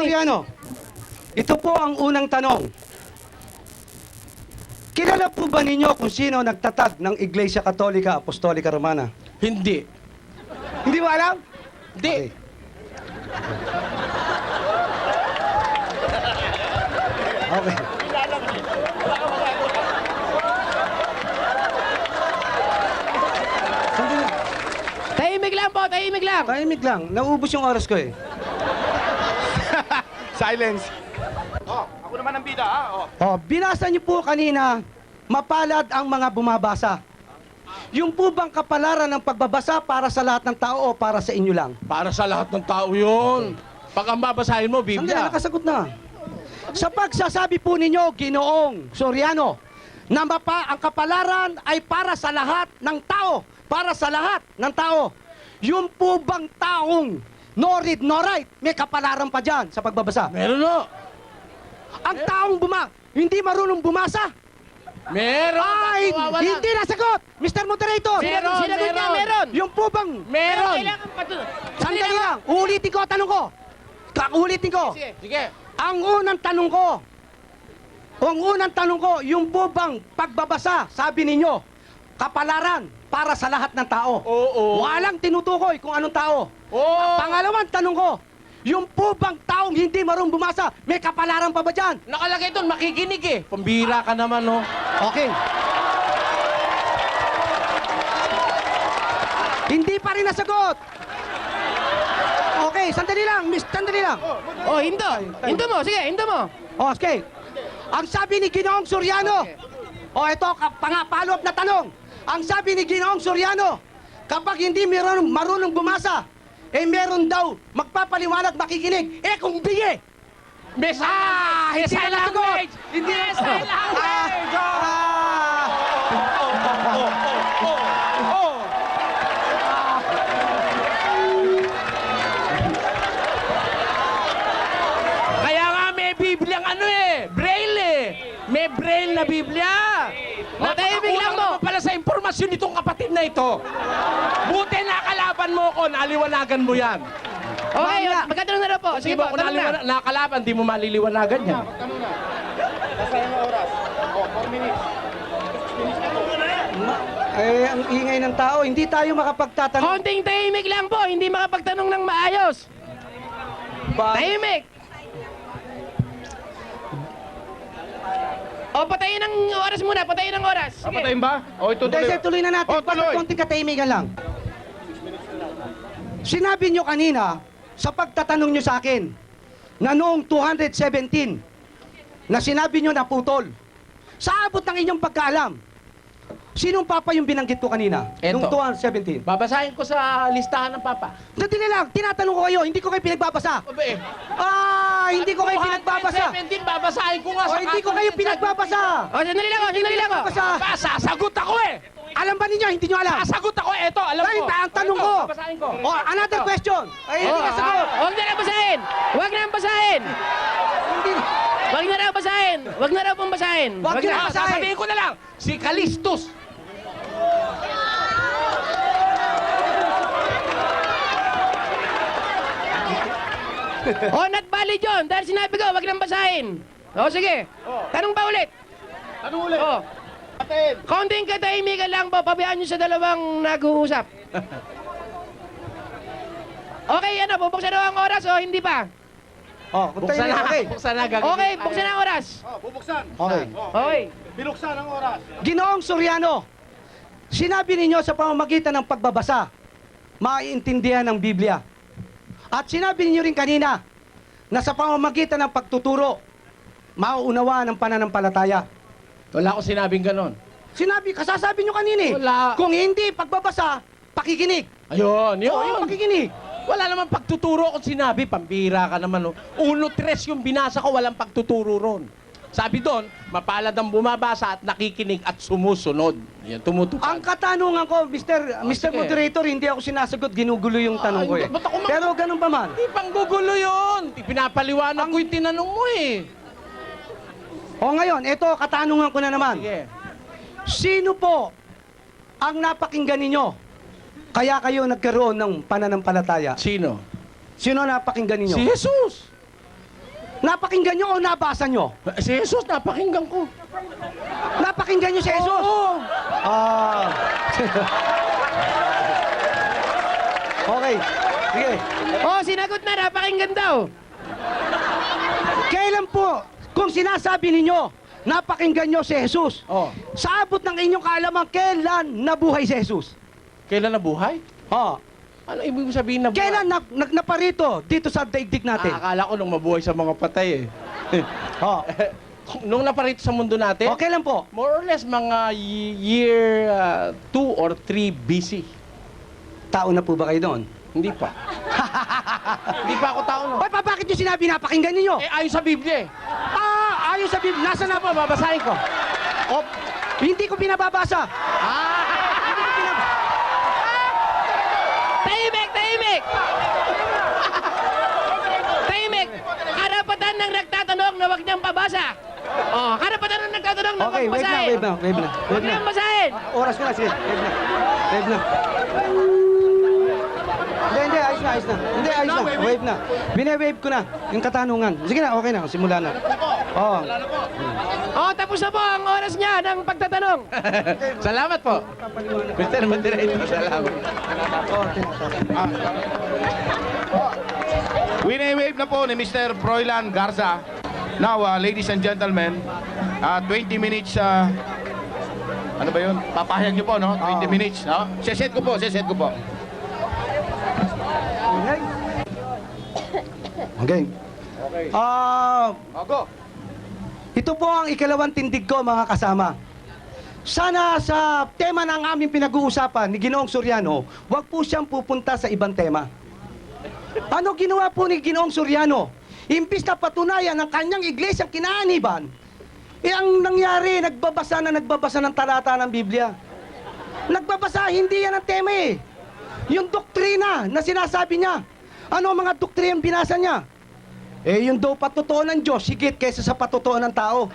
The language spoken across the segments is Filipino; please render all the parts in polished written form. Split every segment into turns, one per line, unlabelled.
Soriano, ito po ang unang tanong. Kilala po ba ninyo kung sino nagtatag ng Iglesia Katolika Apostolika Romana?
Hindi.
Hindi mo alam?
Hindi.
Okay. Okay. Sandali.
Tahimik lang po, tahimik lang.
Tahimik lang. Nauubos yung oras ko eh.
Silence. Oh, ako naman ang bida, ha? Oh.
Oh, binasa niyo po kanina, mapalad ang mga bumabasa. Yung po bang kapalaran ng pagbabasa para sa lahat ng tao o para sa inyo lang?
Para sa lahat ng tao yun. Pag ang babasahin mo,
Sandali,
Biblia.
nakasagot na. Sa pagsasabi po ninyo, Ginoong Soriano, na ang kapalaran ay para sa lahat ng tao. Para sa lahat ng tao. Yung po bang taong no read, no write, may kapalaran pa dyan sa pagbabasa?
Meron no.
Ang taong hindi marunong bumasa,
Meron.
ay
Wala.
hindi nasagot! Mr. Moderator!
Meron,
Sinagot niya, meron.
Yung po bang...
Meron.
Kailangan
Sandali lang, ulitin ko, tanong ko. Ulitin ko.
Sige.
Sige.
Ang unang tanong ko, yung po bang pagbabasa, sabi ninyo, kapalaran para sa lahat ng tao?
Oo.
Walang tinutukoy kung anong tao.
Oo.
Pangalawang tanong ko, yung po bang taong hindi marunong bumasa, may kapalaran pa ba dyan?
Nakalagay doon, makikinig eh. Pambira ka naman, no?
Okay. Hindi pa rin nasagot. Okay, sandali lang.
Oh, hindo. Hindo mo, sige, hindo mo.
Okay. Ang sabi ni Ginoong Soriano, ito, follow-up na tanong. Ang sabi ni Ginoong Soriano, kapag hindi marunong bumasa, meron daw magpapaliwanag, makikinig. Kung hindi
May
hindi na nasagot. Hindi na
Kaya nga may Biblia Braille eh. May Braille na Biblia.
tahimik lang mo.
Napakakulang pala sa impormasyon nitong kapatid na ito. Buti nakalaban mo ko, naliwanagan mo yan.
Okay, magkatanong na daw po. Sige po,
Kung
tanong na.
nakalaban, di mo maliliwanagan yan.
Nasaan ang oras? Oh, 4 minutes.
ang ingay ng tao, hindi tayo makapagtatanong.
Konting tahimik lang po, hindi makapagtanong ng maayos. Tahimik. O, patayin ang oras muna, patayin ang oras. Sige.
Patayin ba? O, ito
Hindi, sir, tuloy na natin.
Oh, tuloy.
Konting katahimikan lang. Sinabi nyo kanina, sa pagtatanong nyo sa akin, na noong 217, na sinabi nyo na putol, sa abot ng inyong pagkaalam, sinong papa yung binanggit ko kanina?
Eto.
Noong 217.
Babasahin ko sa listahan ng Papa.
Sandali lang, tinatanong ko kayo, hindi ko kayo pinagbabasa.
Abe,
Hindi ko kayo pinagbabasa.
17, babasahin ko nga sa
Hindi ko kayo pinagbabasa.
O, sandali lang o, sandali lang o.
Basa.
Sasagot ako eh!
Alam ba ninyo, hindi nyo alam?
Sasagot ako, eto, alam
Ay,
ko.
ang tanong
Ito,
ko.
Babasahin ko.
Another question. Ay, hindi ka sagot.
Huwag na lang basahin. Huwag na lang basahin.
Hindi.
Huwag na raw basahin. Huwag na raw pong basahin.
Wag
Huwag
nyo
na.
na. Basahin.
Sasabihin ko na lang, si Calistus.
O, not valid yun. Dahil sinabi ko, huwag nang basahin. O, sige. Tanong pa ulit.
Ano ulit?
O,
Patayin.
konting katahimikan lang po. Pabayaan nyo sa dalawang nag-uusap. Okay, ano, bubuksan na ang oras o hindi pa?
Buksan na,
Okay.
buksan na. gagawin.
Okay, buksan na ang oras.
Oh, bubuksan.
Okay.
Oh,
Okay.
binuksan ang oras.
Ginoong Soriano, sinabi ninyo sa pamamagitan ng pagbabasa, maiintindihan ng Biblia. At sinabi ninyo rin kanina na sa pamamagitan ng pagtuturo, mauunawaan ang pananampalataya.
Wala akong sinabing ganon.
Kasasabi nyo kanina eh.
Wala.
Kung hindi pagbabasa, pakikinig.
Ayun, yun.
Oo, yung pakikinig.
Wala naman pagtuturo kung sinabi, pambira ka naman. No? 1-3 yung binasa ko, walang pagtuturo ron. Sabi doon, mapalad ang bumabasa at nakikinig at sumusunod. Yan, tumutupad.
Ang katanungan ko, Mr.
sige.
Moderator, hindi ako sinasagot, ginugulo yung tanong ko eh.
ba't ako
Pero ganun pa man.
Di panggugulo yun. Pinapaliwanag ko yung tinanong mo eh.
O ngayon, ito, katanungan ko na naman.
Sige.
Sino po ang napakinggan ninyo? Kaya kayo nagkaroon ng pananampalataya.
Sino?
Sino napakinggan ninyo?
Si Jesus.
Napakinggan nyo o nabasa nyo?
Si Jesus, napakinggan ko.
Napakinggan nyo si Jesus?
Oo.
Ah. Okay. Sige.
Oh, sinagot na, napakinggan daw.
Kailan po, kung sinasabi ninyo, napakinggan nyo si Jesus,
Oh.
sa abot ng inyong kaalaman, kailan nabuhay si Jesus?
Kailan nabuhay?
Oh.
Ano ibig sabihin na buhay?
Kailan naparito dito sa daigdig natin?
Akala ko nung mabuhay sa mga patay eh.
Oh.
Nung naparito sa mundo natin,
O, kailan po?
more or less mga year 2 or 3 BC.
Tao na po ba kayo doon?
Hindi pa. Hindi pa ako tao, no?
Hoy, bakit nyo sinabi napakinggan ninyo?
Eh, ayon sa Biblia eh.
Ayon sa Biblia, nasa na po?
Babasahin ko.
O, hindi ko binababasa.
Tahimik, tahimik! Tahimik! Karapatan ng nagtatanong na huwag niyang pabasa. Oh, karapatan ng nagtatanong na
Okay,
huwag
wave na,
basahin.
wave na, wave na.
Huwag
Wave na.
niyang basahin.
Oras ko na, sige. Wave na. Wave na. Hindi, ayos na, ayos na. Hindi, ayos na. Wave na. Bine-wave ko na. Yung katanungan. Sige na, okay na. Simula na. Oo.
Oh, tapos na po ang oras niya ng pagtatanong.
Salamat po. Mr. Moderator, salamat.
Wini-wave na po ni Mr. Froilan Garza. Now, ladies and gentlemen, 20 minutes, ano ba yun? Papahayag niyo po, no? 20 minutes, no? Seset ko po, seset ko po.
Okay.
Go.
Ito po ang ikalawang tindig ko, mga kasama. Sana sa tema ng aming pinag-uusapan ni Ginoong Soriano, wag po siyang pupunta sa ibang tema. Ano ginawa po ni Ginoong Soriano? Imbis na patunayan ng kanyang iglesyang kinaaniban, ang nangyari, nagbabasa ng talata ng Biblia. Nagbabasa, hindi yan ang tema eh. Yung doktrina na sinasabi niya. Ano ang mga doktrina binasa niya? Yung daw patutuo ng Diyos, higit kaysa sa patutuo ng tao.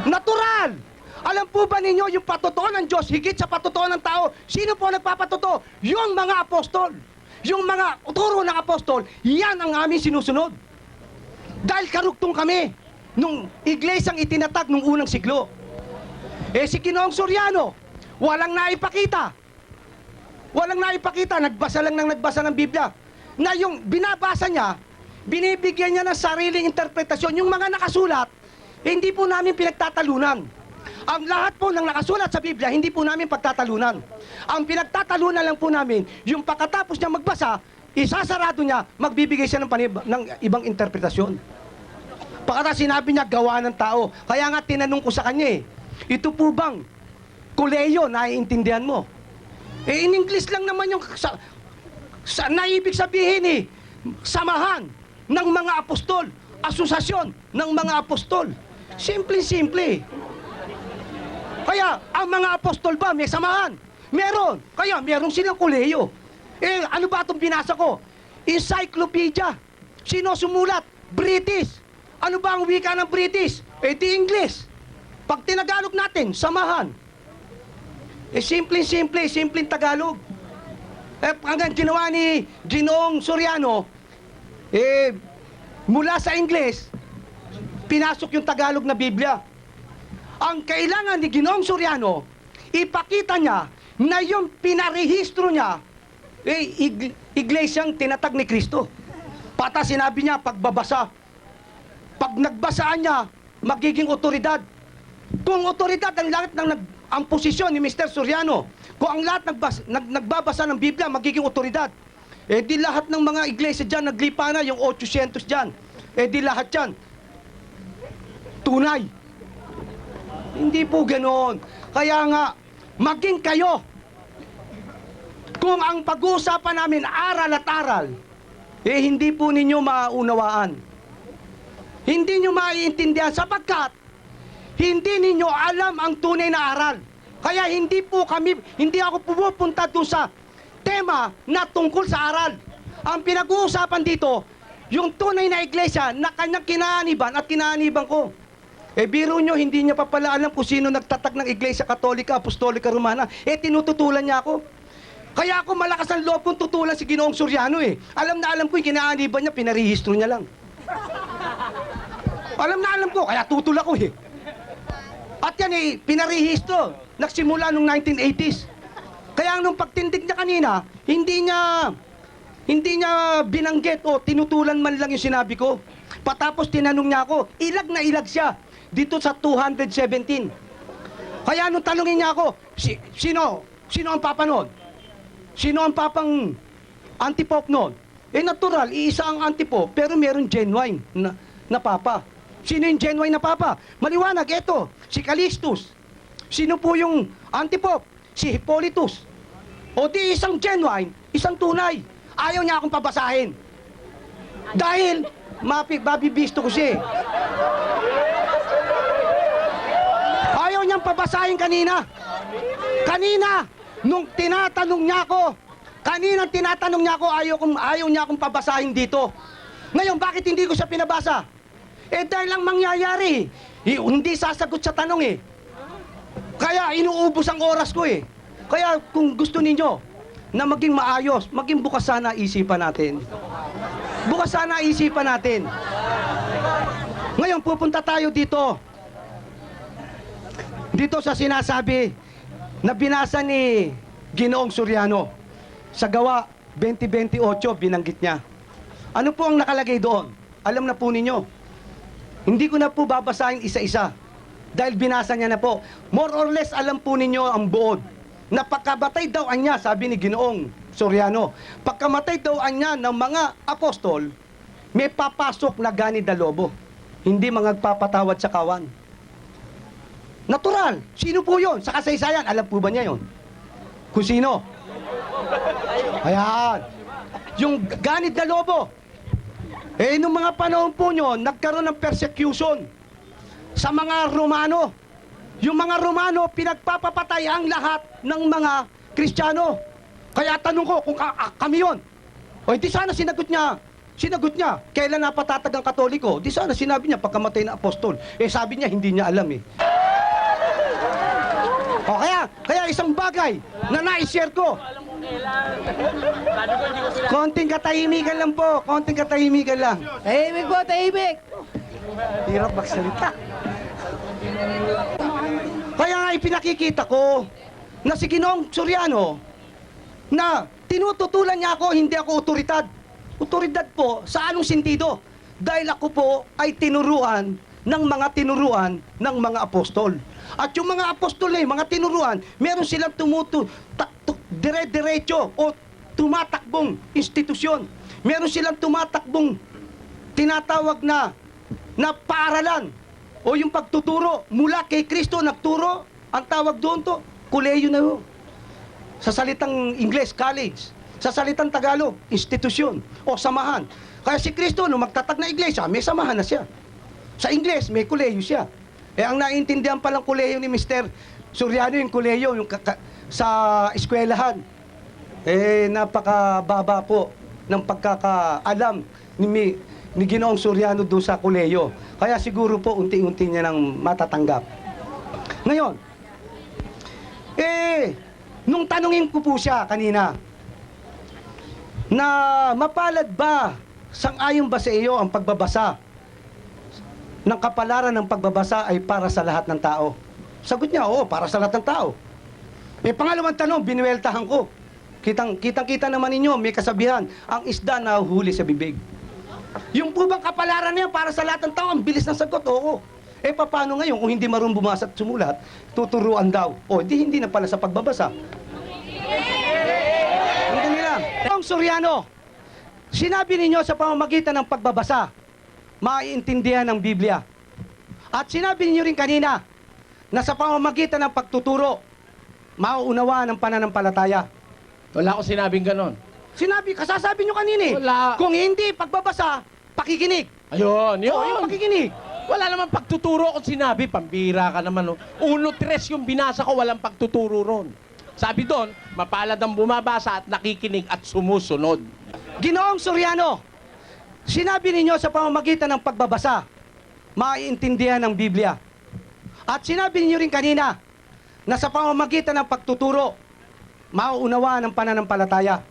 Natural! Alam po ba ninyo yung patutuo ng Diyos, higit sa patutuo ng tao? Sino po nagpapatutuo? Yung mga apostol. Yung mga uturo ng apostol, yan ang aming sinusunod. Dahil karugtong kami nung iglesyang itinatag nung unang siglo. Si Ginoong Soriano, walang naipakita. Nagbasa lang ng nagbasa ng Biblia. Na yung binabasa niya, binibigyan niya ng sariling interpretasyon. Yung mga nakasulat, hindi po namin pinagtatalunan. Ang lahat po ng nakasulat sa Biblia, hindi po namin pagtatalunan. Ang pinagtatalunan lang po namin, yung pagkatapos niya magbasa, isasarado niya, magbibigay siya ng ibang interpretasyon. Pagkatapos sinabi niya, gawa ng tao. Kaya nga tinanong ko sa kanya ito po bang kuleyo, naiintindihan mo? In English lang naman yung naibig sabihin samahan ng mga apostol, asosasyon ng mga apostol. Simple-simple. Kaya, ang mga apostol ba, may samahan? Meron. Kaya, meron silang kuleyo. Ano ba itong binasa ko? Encyclopedia. Sino sumulat? British. Ano ba ang wika ng British? Di English. Pag tinagalog natin, samahan. Simpleng Tagalog. Hanggang ginawa ni Ginoong Soriano, mula sa Ingles, pinasok yung Tagalog na Biblia. Ang kailangan ni Ginoong Soriano, ipakita niya na yung pinarehistro niya, iglesyang tinatag ni Kristo. Pata sinabi niya, pagbabasa. Pag nagbasaan niya, magiging otoridad. Kung otoridad ang lahat ang posisyon ni Mr. Soriano, kung ang lahat nagbabasa ng Biblia, magiging otoridad. Di lahat ng mga iglesia dyan, naglipa na yung 800 dyan. Di lahat dyan. Tunay. Hindi po ganoon. Kaya nga, maging kayo. Kung ang pag-uusapan namin aral at aral, hindi po ninyo maunawaan. Hindi nyo maiintindihan sapagkat hindi ninyo alam ang tunay na aral. Kaya hindi ako pumupunta doon sa tema na tungkol sa aral. Ang pinag-uusapan dito, yung tunay na iglesia na kanyang kinaaniban at kinaaniban ko. Biro nyo, hindi niya pa pala alam kung sino nagtatag ng Iglesia Katolika, Apostolika Romana. Tinututulan niya ako. Kaya ako malakas ang loob kong tutulan si Ginoong Soriano Alam na alam ko yung kinaaniban niya, pinarehistro niya lang. Alam ko, kaya tutol ako eh. At yan eh, pinarehistro. Nagsimula nung 1980s. Kaya nung pagtindig niya kanina, hindi niya binanggit o tinutulan man lang yung sinabi ko. Patapos tinanong niya ako, ilag na ilag siya dito sa 217. Kaya nung tanungin niya ako, sino ang papa nun? Sino ang papang antipope nun? Eh natural, iisa ang antipope, pero meron genuine na papa. Sino yung genuine na papa? Maliwanag, eto, si Callistus. Sino po yung antipope? Si Hippolytus. O di isang genuine, isang tunay. Ayaw niya akong pabasahin. Dahil, mabibisto ko siya eh. Ayaw niyang pabasahin kanina. Kanina, nung tinatanong niya ako, ayaw niya akong pabasahin dito. Ngayon, bakit hindi ko siya pinabasa? Eh dahil lang mangyayari, hindi sasagot sa tanong eh. Kaya inuubos ang oras ko eh. Kaya kung gusto ninyo na maging maayos, maging bukas sana isipan natin. Bukas sana isipan natin. Ngayon, pupunta tayo dito. Dito sa sinasabi na binasa ni Ginoong Soriano. Sa Gawa 20:28, binanggit niya. Ano po ang nakalagay doon? Alam na po ninyo. Hindi ko na po babasahin isa-isa. Dahil binasa niya na po. More or less, alam po ninyo ang buod. Na pagkamatay daw anya, sabi ni Ginoong Soriano, pagkamatay daw anya ng mga apostol, may papasok na gani da lobo. Hindi mga nagpapatawad sa kawan. Natural. Sino po yun? Sa kasaysayan, alam po ba niya yun? Kung sino? Ayan. Yung ganid na lobo. Eh, nung mga panahon po nyo, nagkaroon ng persecution sa mga Romano. Yung mga Romano, pinagpapapatay ang lahat ng mga Kristiyano. Kaya tanong ko kung kami yun. O di sana sinagot niya, kailan napatatag ang Katoliko? Di sana sinabi niya pagkamatay ng apostol. Eh sabi niya, hindi niya alam eh. O kaya isang bagay na na-share ko. Konting katahimikan lang po, konting katahimikan lang.
Tahimik po, tahimik.
Hirap magsalita. Kaya nga ipinakikita ko na si Ginoong Soriano na tinututulan niya ako, hindi ako otoridad. Otoridad po sa anong sentido? Dahil ako po ay tinuruan ng mga apostol. At yung mga apostol na mga tinuruan, meron silang dire-diretso o tumatakbong institusyon. Meron silang tumatakbong tinatawag na paaralan o yung pagtuturo mula kay Kristo nagturo, ang tawag doon to, koleyo na yun. Sa salitang Ingles, college. Sa salitang Tagalog, institusyon o samahan. Kaya si Kristo, nung magtatag na iglesia, may samahan na siya. Sa Ingles, may koleyo siya. Eh, ang naintindihan palang koleyo ni Mr. Soriano, yung koleyo, yung sa eskwelahan. Eh, napakababa po ng pagkakaalam ni Ginoong Soriano doon sa koleyo. Kaya siguro po, unti-unti niya nang matatanggap. Ngayon, nung tanungin ko po siya kanina, na mapalad ba, sang-ayon ba sa iyo ang pagbabasa ng kapalaran ng pagbabasa ay para sa lahat ng tao? Sagot niya, oo, para sa lahat ng tao. Eh, pangalawang tanong, binuweltahan ko. Kitang-kita naman ninyo, may kasabihan, ang isda na huli sa bibig. Yung po bang kapalaran niya para sa lahat ng tao, ang bilis ng sagot, oo. Eh, paano ngayon kung hindi marunong bumasa at sumulat, tuturuan daw. O, hindi na pala sa pagbabasa. Hindi lang. Ang Soriano, sinabi ninyo sa pamamagitan ng pagbabasa, maiintindihan ng Biblia. At sinabi ninyo rin kanina, na sa pamamagitan ng pagtuturo, mauunawaan ang pananampalataya.
Wala akong sinabing ganon.
Kasasabi nyo kanina eh.
Wala.
Kung hindi pagbabasa, pakikinig.
Ayun,
Oo, yung pakikinig.
Wala naman pagtuturo kung sinabi, pambira ka naman. 1-3 yung binasa ko, walang pagtuturo ron. Sabi doon, mapalad ang bumabasa at nakikinig at sumusunod.
Ginoong Soriano, sinabi ninyo sa pamamagitan ng pagbabasa, maiintindihan ng Biblia. At sinabi ninyo rin kanina, na sa pamamagitan ng pagtuturo, mauunawaan ang pananampalataya.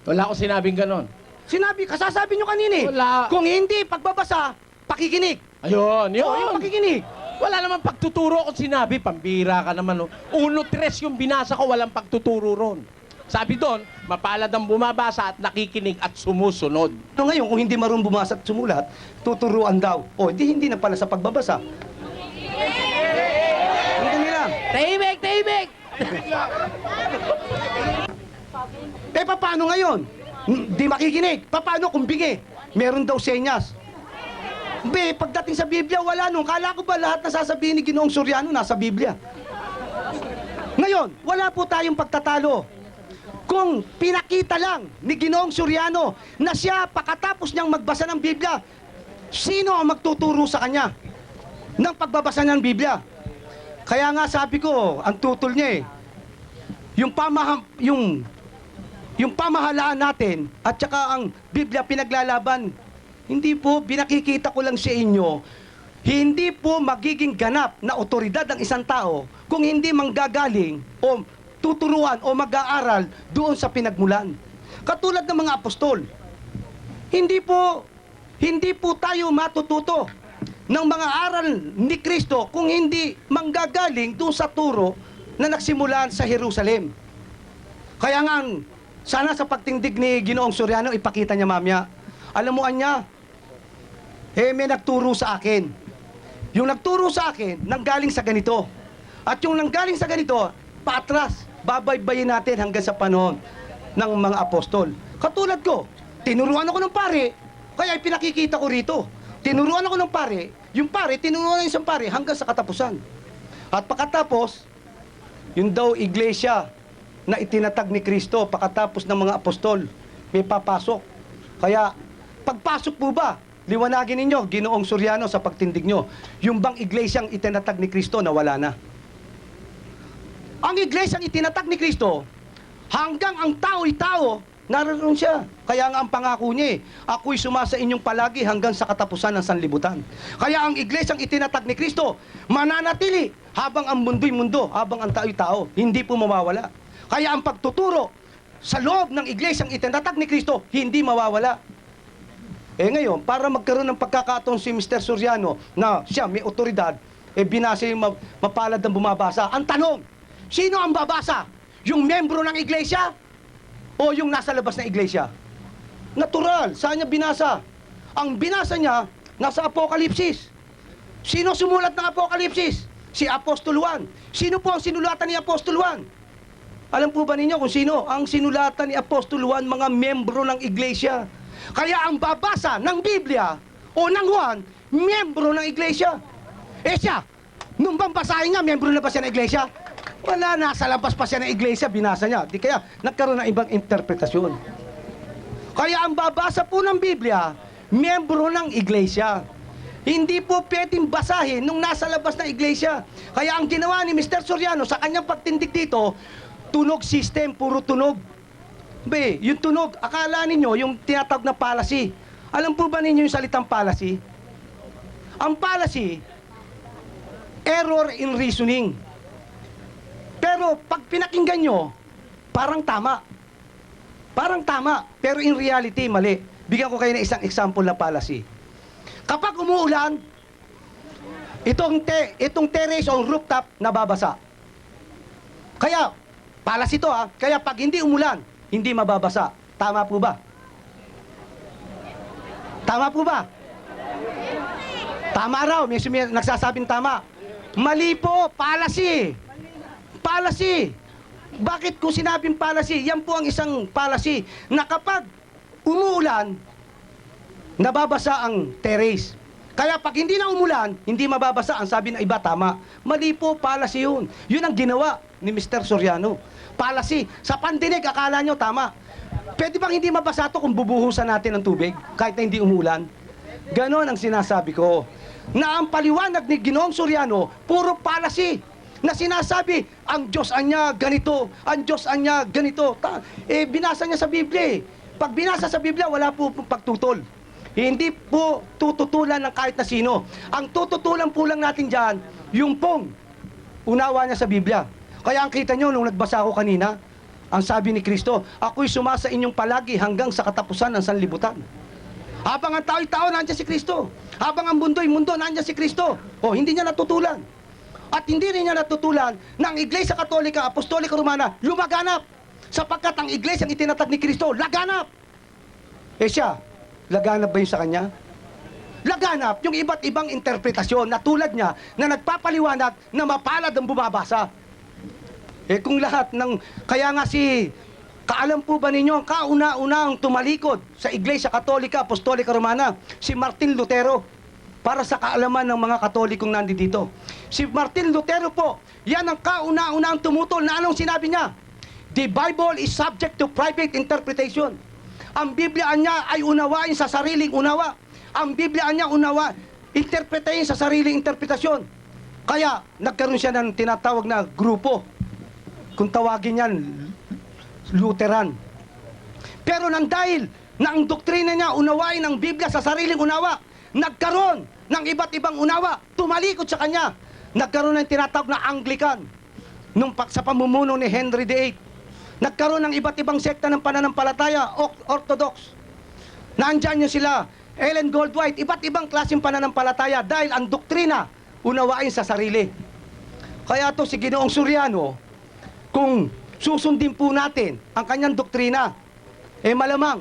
Wala akong sinabing ganon.
Kasasabi nyo kanina eh.
Wala.
Kung hindi pagbabasa, pakikinig.
Ayun, yun.
Oo, yung pakikinig.
Wala naman pagtuturo kung sinabi, pambira ka naman. Oh. 1-3 yung binasa ko, walang pagtuturo ron. Sabi doon, mapalad ang bumabasa at nakikinig at sumusunod.
No, ngayon, kung hindi marunong bumasa at sumulat, tuturuan daw. O, hindi na pala sa pagbabasa. Hindi lang.
Tahimik, tahimik!
Paano ngayon? Di makikinig. Paano kung bingi? Meron daw senyas. Pagdating sa Biblia, wala nung. Kala ko ba lahat na sasabihin ni Ginoong Soriano nasa Biblia? Ngayon, wala po tayong pagtatalo. Kung pinakita lang ni Ginoong Soriano na siya, pakatapos niyang magbasa ng Biblia, sino ang magtuturo sa kanya ng pagbabasa ng Biblia? Kaya nga sabi ko, ang tutol niya yung pamahalaan natin at saka ang Biblia pinaglalaban, hindi po, binakikita ko lang sa inyo, hindi po magiging ganap na otoridad ang isang tao kung hindi manggagaling o tuturuan o mag-aaral doon sa pinagmulan. Katulad ng mga apostol, hindi po tayo matututo ng mga aral ni Kristo kung hindi manggagaling doon sa turo na nagsimulan sa Jerusalem. Kaya nga, sana sa pagtindig ni Ginoong Soriano, ipakita niya mamaya. Alam mo, Anya, may nagturo sa akin. Yung nagturo sa akin, nanggaling sa ganito. At yung nanggaling sa ganito, paatras, babaybayin natin hanggang sa panahon ng mga apostol. Katulad ko, tinuruan ako ng pare, kaya pinakikita ko rito. Tinuruan ako ng pare, yung pare, tinuruan ng isang pare hanggang sa katapusan. At pagkatapos, yung daw iglesia na itinatag ni Kristo pagkatapos ng mga apostol, may papasok. Kaya, pagpasok po ba, liwanagin ninyo, Ginoong Soriano, sa pagtindig nyo, yung bang iglesyang itinatag ni Kristo na wala na? Ang iglesyang itinatag ni Kristo, hanggang ang tao'y tao, naroon siya. Kaya nga ang pangako niya ako'y sumasa inyong palagi hanggang sa katapusan ng sanlibutan. Kaya ang iglesyang itinatag ni Kristo, mananatili habang ang mundo'y mundo, habang ang tao'y tao, hindi po mawawala. Kaya ang pagtuturo sa loob ng iglesyang itinatag ni Kristo, hindi mawawala. Ngayon, para magkaroon ng pagkakataon si Mr. Soriano na siya may otoridad, binasa yung mapalad ng bumabasa. Ang tanong, sino ang babasa? Yung membro ng iglesia o yung nasa labas ng iglesia? Natural, saan niya binasa? Ang binasa niya, nasa Apokalipsis. Sino sumulat ng Apokalipsis? Si Apostol Juan. Sino po ang sinulatan ni Apostol Juan? Alam po ba ninyo kung sino? Ang sinulatan ni Apostol Juan, mga membro ng iglesia. Kaya ang babasa ng Biblia o ng Juan, membro ng iglesia. Siya, nung babasahin nga, membro na ba siya ng iglesia? Wala, nasa labas pa siya ng iglesia, binasa niya. Di kaya nagkaroon ng ibang interpretasyon. Kaya ang babasa po ng Biblia, membro ng iglesia. Hindi po pwedeng basahin nung nasa labas ng iglesia. Kaya ang ginawa ni Mr. Soriano sa kanyang pagtindig dito, tunog system, puro tunog. Yung tunog, akala ninyo yung tinatawag na policy. Alam po ba ninyo yung salitang policy? Ang policy, error in reasoning. Pero pag pinakinggan nyo, parang tama. Parang tama, pero in reality, mali. Bigyan ko kayo ng isang example na policy. Kapag umuulan, itong terrace o rooftop nababasa. Kaya, policy to kaya pag hindi umulan, hindi mababasa. Tama po ba? Tama po ba? Tama raw, may nagsasabing tama. Mali po, policy. Policy. Bakit ko sinabing policy? Yan po ang isang policy na kapag umuulan, nababasa ang terrace. Kaya pag hindi na umulan, hindi mababasa. Ang sabi ng iba, tama. Mali po, policy yun. Yun ang ginawa ni Mr. Soriano. Policy. Sa pandinig, akala nyo, tama. Pwede bang hindi mabasa ito kung bubuhusan natin ng tubig kahit na hindi umulan? Ganon ang sinasabi ko. Na ang paliwanag ni Ginoong Soriano, puro policy. Na sinasabi, ang Diyos anya ganito, ang Diyos anya ganito. Binasa niya sa Biblia. Pag binasa sa Biblia, wala po pagtutol. Hindi po tututulan ng kahit na sino. Ang tututulan po lang natin dyan, yung pong unawa niya sa Biblia. Kaya ang kita nyo, nung nagbasa ako kanina, ang sabi ni Kristo, ako'y sumasa inyong palagi hanggang sa katapusan ng sanlibutan. Habang ang tao'y tao, nandiyan si Kristo. Habang ang mundo'y mundo, nandiyan si Kristo. O, hindi niya natutulan. At hindi rin niya natutulan na ang Iglesia Katolika, Apostolika Romana, lumaganap. Sapagkat ang Iglesia ang itinatag ni Kristo, laganap. Eh siya, laganap ba yun sa kanya? Laganap yung iba't ibang interpretasyon na tulad niya na nagpapaliwanag na mapalad ang bumabasa. Eh kung lahat ng, kaya nga si, kaalam po ba ninyo, ang kauna-unang tumalikod sa Iglesia Katolika, Apostolika Romana, si Martin Lutero, para sa kaalaman ng mga Katolikong nandito. Si Martin Lutero po, yan ang kauna-unang tumutol na anong sinabi niya? The Bible is subject to private interpretation. Ang Biblia niya ay unawain sa sariling unawa. Ang Biblia niya interpretahin sa sariling interpretasyon. Kaya nagkaroon siya ng tinatawag na grupo. Kung tawagin yan, Lutheran. Pero nang dahil na ang doktrina niya unawain ang Biblia sa sariling unawa, nagkaroon ng iba't ibang unawa, tumalikod sa kanya. Nagkaroon ng tinatawag na Anglican sa pamumuno ni Henry VIII. Nagkaroon ng iba't ibang sekta ng pananampalataya, Orthodox. Nandyan nyo sila, Ellen Goldwhite, iba't ibang klaseng pananampalataya dahil ang doktrina unawain sa sarili. Kaya to si Ginoong Soriano, kung susundin po natin ang kanyang doktrina, eh malamang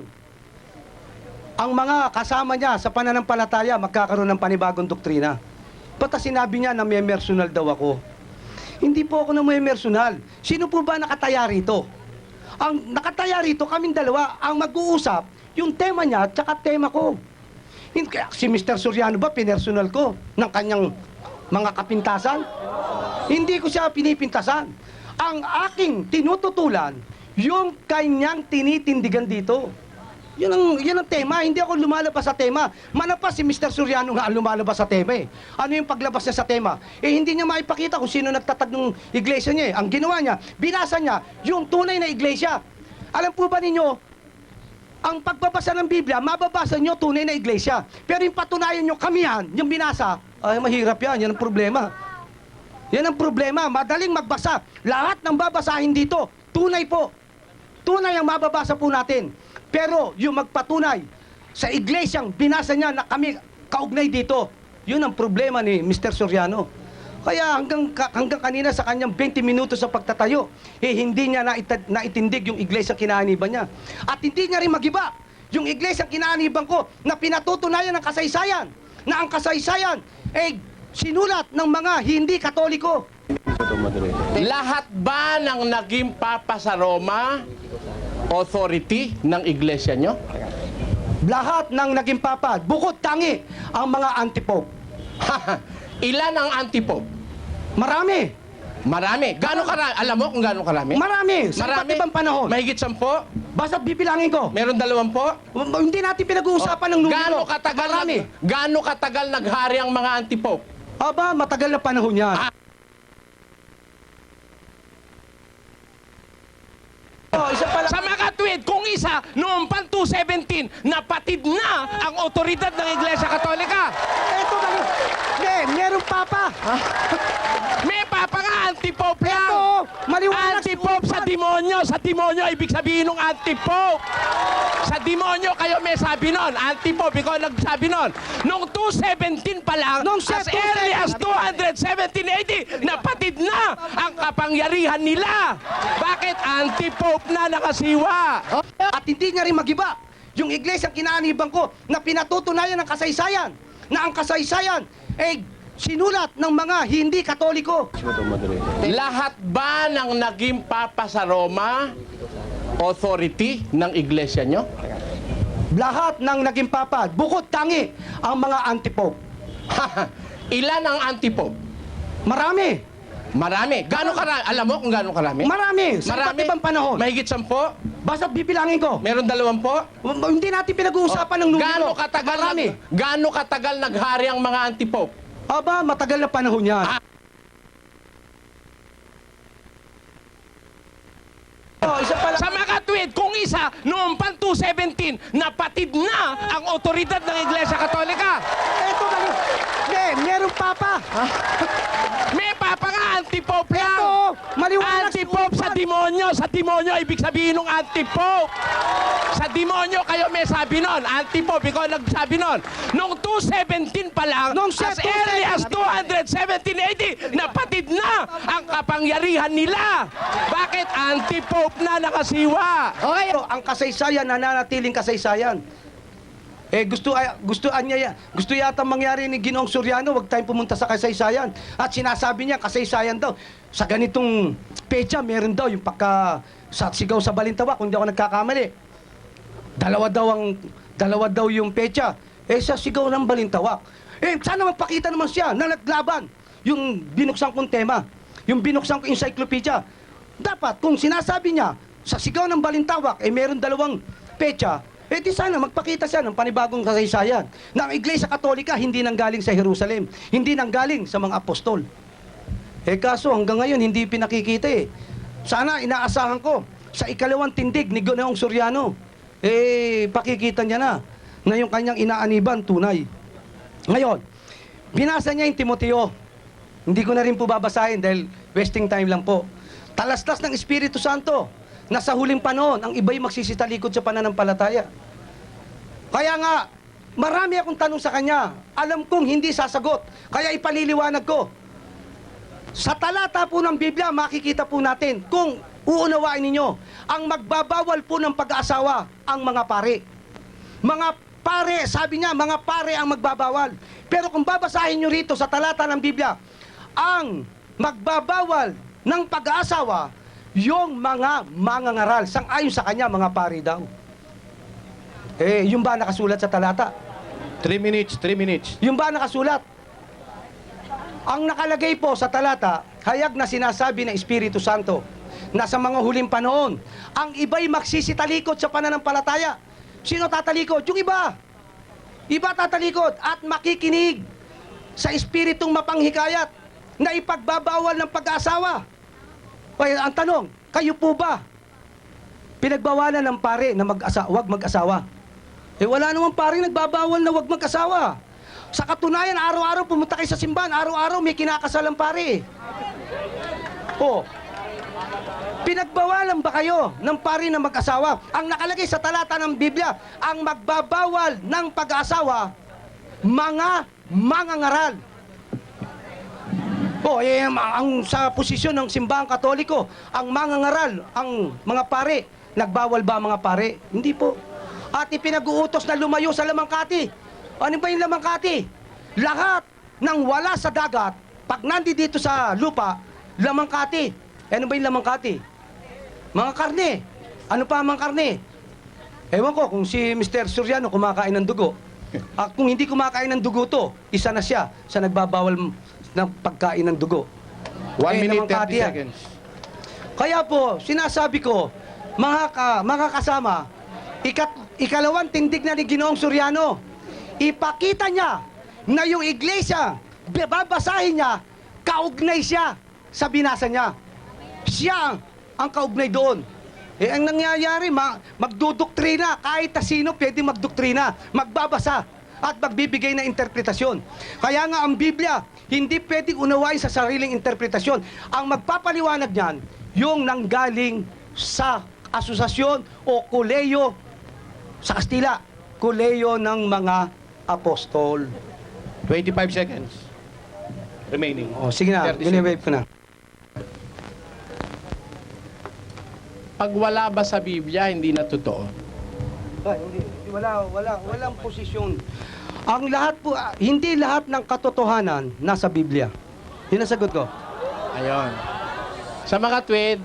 ang mga kasama niya sa pananampalataya magkakaroon ng panibagong doktrina. Pata sinabi niya na may personal daw ako. Hindi po ako na may personal. Sino po ba nakataya rito? Ang nakataya rito, kaming dalawa, ang mag-uusap, yung tema niya at saka tema ko. Si Mr. Soriano ba, pinersonal ko ng kanyang mga kapintasan? Hindi ko siya pinipintasan. Ang aking tinututulan, yung kanyang tinitindigan dito. Yun ang tema, hindi ako lumalabas sa tema. Manapas si Mr. Soriano nga ang lumalabas sa tema eh. Ano yung paglabas niya sa tema? Eh hindi niya maipakita kung sino nagtatag ng iglesia niya eh. Ang ginawa niya, binasa niya yung tunay na iglesia. Alam po ba ninyo, ang pagbabasa ng Biblia, mababasa niyo tunay na iglesia. Pero yung patunayan niyo kamihan, yung binasa, ay mahirap yan ang problema. Yan ang problema, madaling magbasa. Lahat ng babasahin dito, tunay po. Tunay ang mababasa po natin. Pero yung magpatunay sa iglesyang binasa niya na kami kaugnay dito, yun ang problema ni Mr. Soriano. Kaya hanggang kanina sa kanyang 20 minutos sa pagtatayo, eh hindi niya naitindig yung iglesyang kinaaniban niya. At hindi niya rin magiba yung iglesyang kinaaniban ko na pinatutunayan ng kasaysayan, na ang kasaysayan eh sinulat ng mga hindi Katoliko.
Lahat ba ng naging papa sa Roma authority ng iglesia nyo?
Lahat ng naging papa, bukod tangi ang mga antipope.
Ilan ang antipope?
Marami.
Marami. Gano'ng karami? Alam mo kung gano'ng karami?
Marami. Sa iba't ibang panahon.
Mahigit 10?
Basta bibilangin ko.
Meron 20?
Hindi natin pinag-uusapan ng numero. Marami.
Gaano katagal naghari ang mga antipope?
Aba, matagal na panahon yan. Isa pala.
Sa mga tweet, kung isa, noong pan 2017, napatid na ang otoridad ng Iglesia Katolika.
Eto ba? Meron papa.
May papa nga, antipope lang.
Eto, maliwanag.
Antipope sa demonyo. Sa demonyo, ibig sabihin ng antipope. Sa demonyo, kayo may sabi nun. Antipope, ikaw nagsabi nun. Noong 2017 pa lang,
Noong
as early as 217 AD, napatid na ang kapangyarihan nila. Bakit? Antipope na nakasiwa.
At hindi niya rin magiba yung iglesyang kinaaniban ko na pinatutunayan ng kasaysayan, na ang kasaysayan eh sinulat ng mga hindi Katoliko.
Lahat ba ng naging papa sa Roma authority ng iglesia nyo?
Lahat ng naging papa, bukod tangi ang mga antipope.
Ilan ang antipope?
Marami.
Marami. Gano'ng karami? Alam mo kung gano'ng karami?
Marami. Sa iba't ibang panahon.
Mahigit 10?
Basta bibilangin ko.
Meron 20?
Hindi natin pinag-uusapan ng numero. Marami.
Gaano katagal naghari ang mga antipope?
Aba, matagal na panahon yan. Isa pala.
Sa mga tweet, kung isa, noong pan 2017, napatid na ang otoridad ng Iglesia Katolika.
Eto ba? Meron papa.
May papa nga, antipope lang.
Eto, maliwanag.
Antipope sa demonyo. Sa demonyo, ibig sabihin ng antipope. Sa demonyo kayo may sabi nun. Anti-Pope, ikaw nagsabi nun. Noong 217 pa lang,
Noong
as early as 217 AD, napatid na ang kapangyarihan nila. Bakit anti-Pope na nakasiwa?
Okay.
Pero ang kasaysayan, nananatiling kasaysayan. Gusto yata mangyari ni Ginoong Soriano, wag tayong pumunta sa kasaysayan. At sinasabi niya, kasaysayan daw. Sa ganitong pecha, meron daw yung sa sigaw sa Balintawak, kung di ako nagkakamali. Dalawa daw yung pecha. Sa sigaw ng Balintawak. Sana magpakita naman siya na naglaban. Yung binuksan kong tema, yung binuksan kong encyclopedia. Dapat, kung sinasabi niya, sa sigaw ng Balintawak, meron dalawang pecha, di sana magpakita siya ng panibagong kasaysayan na ang Iglesia Katolika hindi nanggaling sa Jerusalem, hindi nanggaling sa mga apostol. Kaso hanggang ngayon hindi pinakikita Sana inaasahan ko sa ikalawang tindig ni Ginoong Soriano, pakikita niya na yung kanyang inaaniban tunay. Ngayon, binasa niya yung Timoteo. Hindi ko na rin po babasahin dahil wasting time lang po. Talastas ng Espiritu Santo na sa huling panahon, ang iba'y magsisitalikod sa pananampalataya. Kaya nga, marami akong tanong sa kanya. Alam kong hindi sasagot. Kaya ipaliliwanag ko. Sa talata po ng Biblia, makikita po natin kung uunawain ninyo, ang magbabawal po ng pag-aasawa, ang mga pare. Mga pare, sabi niya, mga pare ang magbabawal. Pero kung babasahin nyo rito sa talata ng Biblia, ang magbabawal ng pag-aasawa, yung mga mangangaral. Sang-ayon sa kanya, mga pare daw. Yung ba nakasulat sa talata?
3 minutes, 3 minutes.
Yung ba nakasulat? Ang nakalagay po sa talata, hayag na sinasabi ng Espiritu Santo na sa mga huling panahon, ang iba'y magsisitalikod sa pananampalataya. Sino tatalikod? Yung iba. Iba tatalikod at makikinig sa Espiritong mapanghikayat na ipagbabawal ng pag-aasawa. Ang tanong, kayo po ba pinagbawalan ng pare na wag mag-asawa? Wala namang pare nagbabawal na wag mag-asawa. Sa katunayan, araw-araw pumunta kayo sa simbahan, araw-araw may kinakasalang pare. Pinagbawalan ba kayo ng pare na mag-asawa? Ang nakalagay sa talata ng Biblia, ang magbabawal ng pag-asawa, mga mangangaral. Ang sa posisyon ng simbahang Katoliko, ang mangangaral, ang mga pare, nagbawal ba ang mga pare? Hindi po. At ipinag-uutos na lumayo sa lamangkati. Ano ba yung lamangkati? Lahat ng wala sa dagat, pag nandito sa lupa, lamangkati. Ano ba yung lamangkati? Mga karne. Ano pa ang mga karne? Ewan ko kung si Mr. Soriano kumakain ng dugo. Kung hindi kumakain ng dugo to, isa na siya sa nagbabawal ng pagkain ng dugo.
1 minute,
lamangkati
30
yan.
seconds.
Kaya po, sinasabi ko, mga kasama, ikalawang tindig na ni Ginoong Soriano, ipakita niya na yung iglesia, babasahin niya, kaugnay siya sa binasa niya. Siya ang kaugnay doon. Ang nangyayari, magdudoktrina, kahit sino pwede magdoktrina, magbabasa at magbibigay ng interpretasyon. Kaya nga ang Biblia, hindi pwedeng unawain sa sariling interpretasyon. Ang magpapaliwanag niyan, yung nanggaling sa asosasyon o koleyo sa Kastila, koleyo ng mga apostol.
25 seconds. Remaining.
Sige na,
30
biniwave ko na.
Pag wala ba sa Biblia, hindi na totoo?
Walang posisyon. Ang lahat po, hindi lahat ng katotohanan nasa Biblia. Yun ang sagot ko.
Ayon. Sa mga tweed,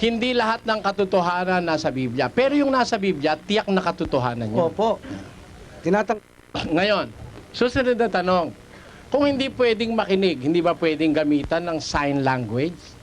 hindi lahat ng katotohanan nasa Biblia. Pero yung nasa Biblia, tiyak na katotohanan yun.
Opo.
Ngayon, susunod na tanong. Kung hindi pwedeng makinig, hindi ba pwedeng gamitan ng sign language?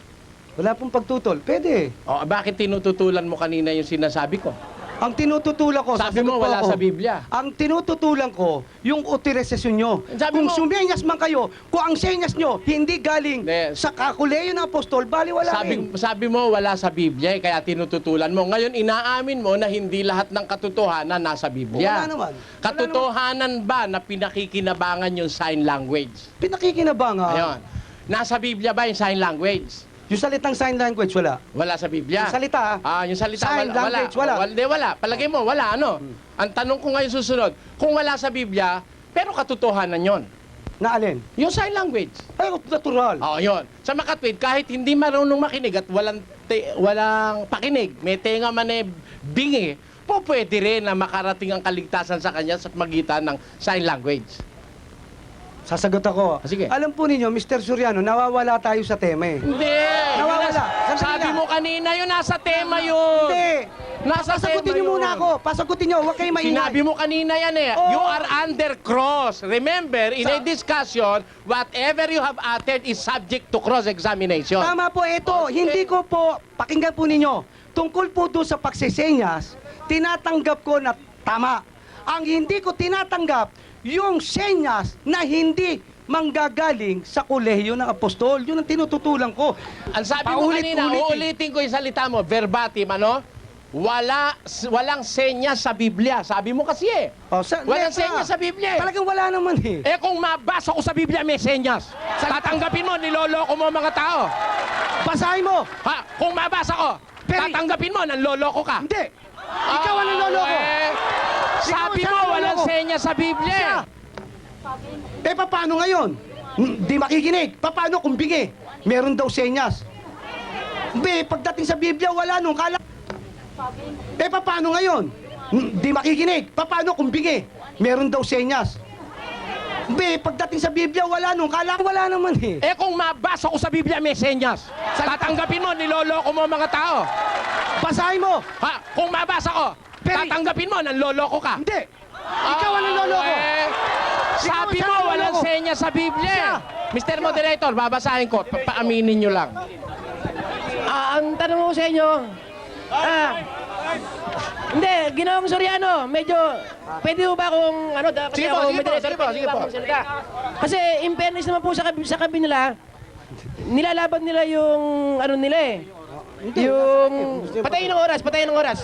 Wala pong pagtutol. Pwede.
O, bakit tinututulan mo kanina yung sinasabi ko?
Ang tinututulan ko,
Sabi
sasagot
mo,
po
wala
ako,
sa Biblia.
Ang tinututulan ko, yung utilisasyon nyo.
Sabi
Kung
mo-
sumenyas man kayo, kung ang senyas nyo hindi galing
Hindi.
sa kakuleyo ng apostol, bali wala rin.
Sabi mo, wala sa Biblia, kaya tinututulan mo. Ngayon, inaamin mo na hindi lahat ng katotohanan nasa Biblia.
Wala naman.
Katotohanan ba na pinakikinabangan yung sign language?
Pinakikinabangan.
Ayun. Nasa Biblia ba yung sign language?
Yung salitang sign language, wala.
Wala sa Biblia.
Yung salita,
Yung salita,
sign language, wala.
Hindi, wala. Palagay mo, wala, ano? Ang tanong ko ngayon susunod, kung wala sa Biblia, pero katotohanan yon.
na alin?
Yung sign language.
Ay, natural.
Oo, yun. Sa makatwid, kahit hindi marunong makinig at walang pakinig, may tenga man eh, bingi, pwede rin na makarating ang kaligtasan sa kanya sa magitan ng sign language.
Sasagot ako.
Sige.
Alam po ninyo, Mr. Soriano, nawawala tayo sa tema eh.
Hindi!
Nawawala.
Sabi
Sandali lang.
mo kanina, yun nasa tema yun.
Hindi.
Nasa
Pasagutin
tema
niyo
yun.
muna ako. Pasagutin niyo. Huwag kayo maingay.
Sinabi mo kanina yan eh.
Oo.
You are under cross. Remember, in a discussion, whatever you have uttered is subject to cross-examination.
Tama po ito. Hindi ko po, pakinggan po ninyo. Tungkol po doon sa pagsisenyas, tinatanggap ko na tama. Ang hindi ko tinatanggap, yung senyas na hindi manggagaling sa kolehiyo ng apostol. Yun ang tinututulan ko.
Ang sabi mo kanina,
Paulit-ulit eh.
uulitin ko yung salita mo, verbatim, ano? Walang senya sa Biblia. Sabi mo kasi eh. Walang senyas sa Biblia eh.
Talagang wala naman eh.
Eh kung mabasa ko sa Biblia, may senyas. Tatanggapin mo, niloloko mo mga tao.
Basahin mo.
Ha? Kung mabasa ko,
Pero-
tatanggapin mo, nanloloko ka.
Hindi. Ikaw ang niloloko.
Sabi
Ikaw
mo,
ang
walang
niloloko.
senya sa Biblia.
Eh, paano ngayon? Di makikinig. Paano kung bingi? Meron daw senyas. Pagdating sa Biblia, wala nung kala. Eh, paano ngayon? Di makikinig. Paano kung bingi? Meron daw senyas. Pagdating sa Biblia, wala nung kala. Wala naman eh.
Eh kung mabasa ko sa Biblia, may senyas. Tatanggapin mo, niloloko mo mga tao.
Basahin mo.
Ha? Kung mabasa ko,
Pero-
tatanggapin mo, nanloloko ka.
Hindi. Ikaw ang niloloko.
Sabi
Ikaw
mo,
ang
walang
niloloko.
senya sa Biblia. Mr. Moderator, babasahin ko. Paaminin nyo lang.
Ang tanong ko sa inyo, hindi, Ginoong Soriano, medyo, pwede mo ba akong, kasi
Sige po,
ako,
sige po,
moderator,
sige po,
pwede
sige
ba
po.
akong magsalita? Kasi, in fairness naman po sa kabinila, nilalaban nila yung, nila eh, yung, patayin ng oras.